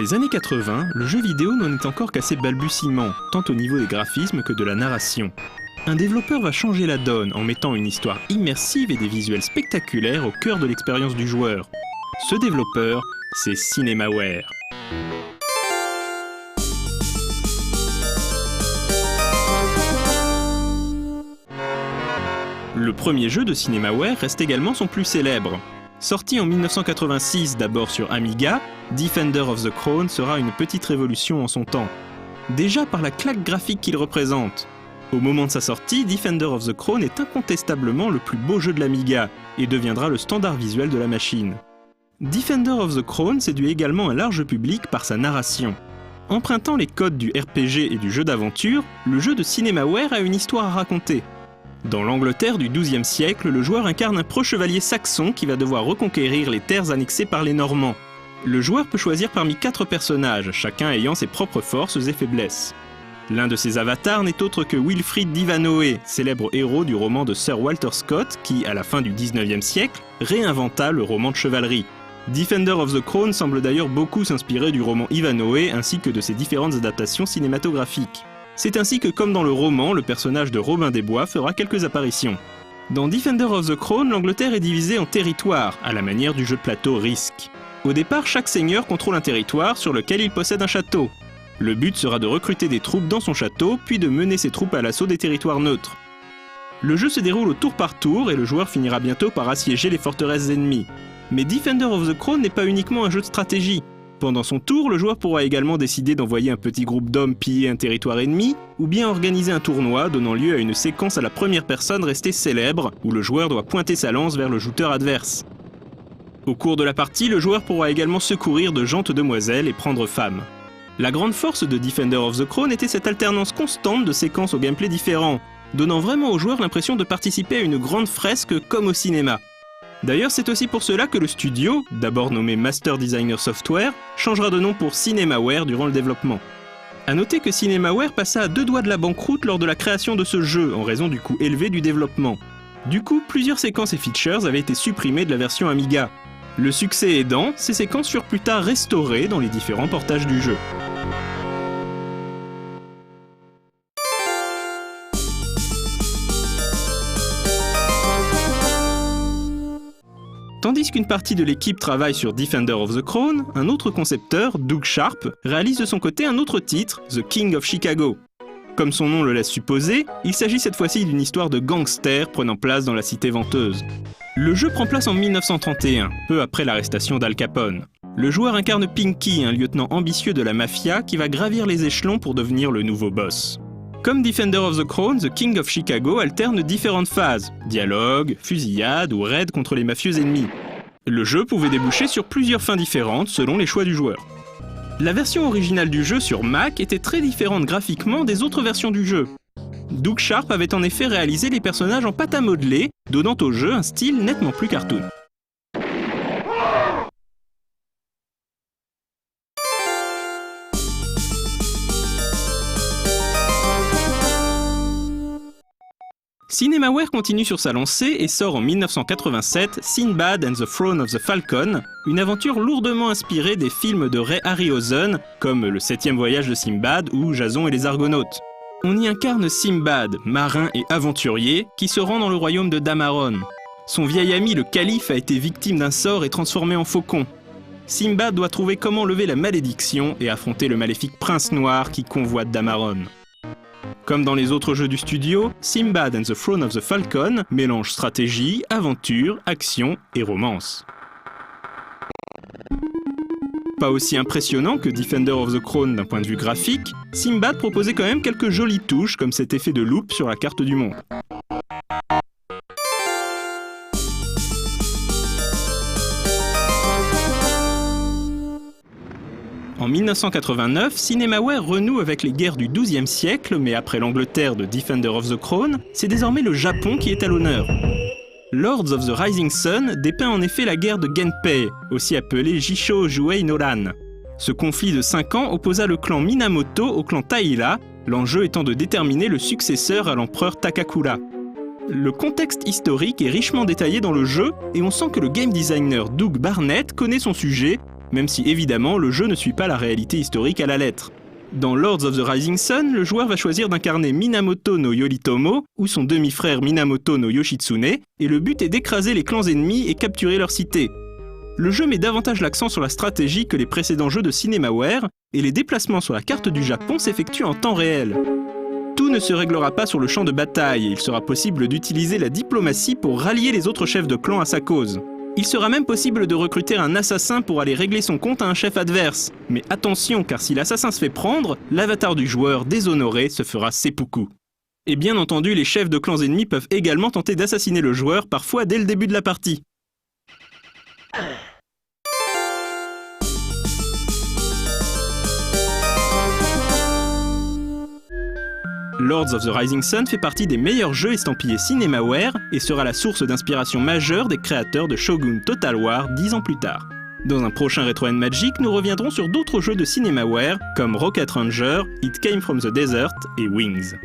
les années 80, le jeu vidéo n'en est encore qu'à ses balbutiements, tant au niveau des graphismes que de la narration. Un développeur va changer la donne en mettant une histoire immersive et des visuels spectaculaires au cœur de l'expérience du joueur. Ce développeur, c'est Cinemaware. Le premier jeu de Cinemaware reste également son plus célèbre. Sorti en 1986 d'abord sur Amiga, Defender of the Crown sera une petite révolution en son temps. Déjà par la claque graphique qu'il représente. Au moment de sa sortie, Defender of the Crown est incontestablement le plus beau jeu de l'Amiga et deviendra le standard visuel de la machine. Defender of the Crown séduit également un large public par sa narration. Empruntant les codes du RPG et du jeu d'aventure, le jeu de Cinemaware a une histoire à raconter. Dans l'Angleterre du XIIe siècle, le joueur incarne un pro-chevalier saxon qui va devoir reconquérir les terres annexées par les Normands. Le joueur peut choisir parmi 4 personnages, chacun ayant ses propres forces et faiblesses. L'un de ces avatars n'est autre que Wilfrid d'Ivanhoe, célèbre héros du roman de Sir Walter Scott qui, à la fin du XIXe siècle, réinventa le roman de chevalerie. Defender of the Crown semble d'ailleurs beaucoup s'inspirer du roman Ivanhoe ainsi que de ses différentes adaptations cinématographiques. C'est ainsi que, comme dans le roman, le personnage de Robin des Bois fera quelques apparitions. Dans Defender of the Crown, l'Angleterre est divisée en territoires, à la manière du jeu de plateau Risk. Au départ, chaque seigneur contrôle un territoire sur lequel il possède un château. Le but sera de recruter des troupes dans son château, puis de mener ses troupes à l'assaut des territoires neutres. Le jeu se déroule au tour par tour et le joueur finira bientôt par assiéger les forteresses ennemies. Mais Defender of the Crown n'est pas uniquement un jeu de stratégie. Pendant son tour, le joueur pourra également décider d'envoyer un petit groupe d'hommes piller un territoire ennemi, ou bien organiser un tournoi donnant lieu à une séquence à la première personne restée célèbre, où le joueur doit pointer sa lance vers le joueur adverse. Au cours de la partie, le joueur pourra également secourir de gentes demoiselles et prendre femme. La grande force de Defender of the Crown était cette alternance constante de séquences au gameplay différent, donnant vraiment au joueur l'impression de participer à une grande fresque comme au cinéma. D'ailleurs, c'est aussi pour cela que le studio, d'abord nommé Master Designer Software, changera de nom pour Cinemaware durant le développement. A noter que Cinemaware passa à 2 doigts de la banqueroute lors de la création de ce jeu, en raison du coût élevé du développement. Du coup, plusieurs séquences et features avaient été supprimées de la version Amiga. Le succès aidant, ces séquences furent plus tard restaurées dans les différents portages du jeu. Tandis qu'une partie de l'équipe travaille sur Defender of the Crown, un autre concepteur, Doug Sharp, réalise de son côté un autre titre, The King of Chicago. Comme son nom le laisse supposer, il s'agit cette fois-ci d'une histoire de gangsters prenant place dans la cité venteuse. Le jeu prend place en 1931, peu après l'arrestation d'Al Capone. Le joueur incarne Pinky, un lieutenant ambitieux de la mafia qui va gravir les échelons pour devenir le nouveau boss. Comme Defender of the Crown, The King of Chicago alterne différentes phases, dialogue, fusillade ou raid contre les mafieux ennemis. Le jeu pouvait déboucher sur plusieurs fins différentes selon les choix du joueur. La version originale du jeu sur Mac était très différente graphiquement des autres versions du jeu. Doug Sharp avait en effet réalisé les personnages en pâte à modeler, donnant au jeu un style nettement plus cartoon. Cinemaware continue sur sa lancée et sort en 1987 Sinbad and the Throne of the Falcon, une aventure lourdement inspirée des films de Ray Harryhausen, comme Le 7e voyage de Sinbad ou Jason et les Argonautes. On y incarne Sinbad, marin et aventurier, qui se rend dans le royaume de Damaron. Son vieil ami le calife a été victime d'un sort et transformé en faucon. Sinbad doit trouver comment lever la malédiction et affronter le maléfique prince noir qui convoite Damaron. Comme dans les autres jeux du studio, Sinbad and the Throne of the Falcon mélange stratégie, aventure, action et romance. Pas aussi impressionnant que Defender of the Crown d'un point de vue graphique, Sinbad proposait quand même quelques jolies touches comme cet effet de loupe sur la carte du monde. En 1989, Cinemaware renoue avec les guerres du XIIe siècle, mais après l'Angleterre de Defender of the Crown, c'est désormais le Japon qui est à l'honneur. Lords of the Rising Sun dépeint en effet la guerre de Genpei, aussi appelée Jisho Juei no Ran. Ce conflit de 5 ans opposa le clan Minamoto au clan Taira, l'enjeu étant de déterminer le successeur à l'empereur Takakura. Le contexte historique est richement détaillé dans le jeu et on sent que le game designer Doug Barnett connaît son sujet, même si évidemment le jeu ne suit pas la réalité historique à la lettre. Dans Lords of the Rising Sun, le joueur va choisir d'incarner Minamoto no Yoritomo, ou son demi-frère Minamoto no Yoshitsune, et le but est d'écraser les clans ennemis et capturer leur cité. Le jeu met davantage l'accent sur la stratégie que les précédents jeux de Cinemaware, et les déplacements sur la carte du Japon s'effectuent en temps réel. Tout ne se réglera pas sur le champ de bataille, et il sera possible d'utiliser la diplomatie pour rallier les autres chefs de clan à sa cause. Il sera même possible de recruter un assassin pour aller régler son compte à un chef adverse. Mais attention, car si l'assassin se fait prendre, l'avatar du joueur déshonoré se fera seppuku. Et bien entendu, les chefs de clans ennemis peuvent également tenter d'assassiner le joueur, parfois dès le début de la partie. Lords of the Rising Sun fait partie des meilleurs jeux estampillés Cinemaware et sera la source d'inspiration majeure des créateurs de Shogun Total War 10 ans plus tard. Dans un prochain Retro & Magic, nous reviendrons sur d'autres jeux de Cinemaware comme Rocket Ranger, It Came from the Desert et Wings.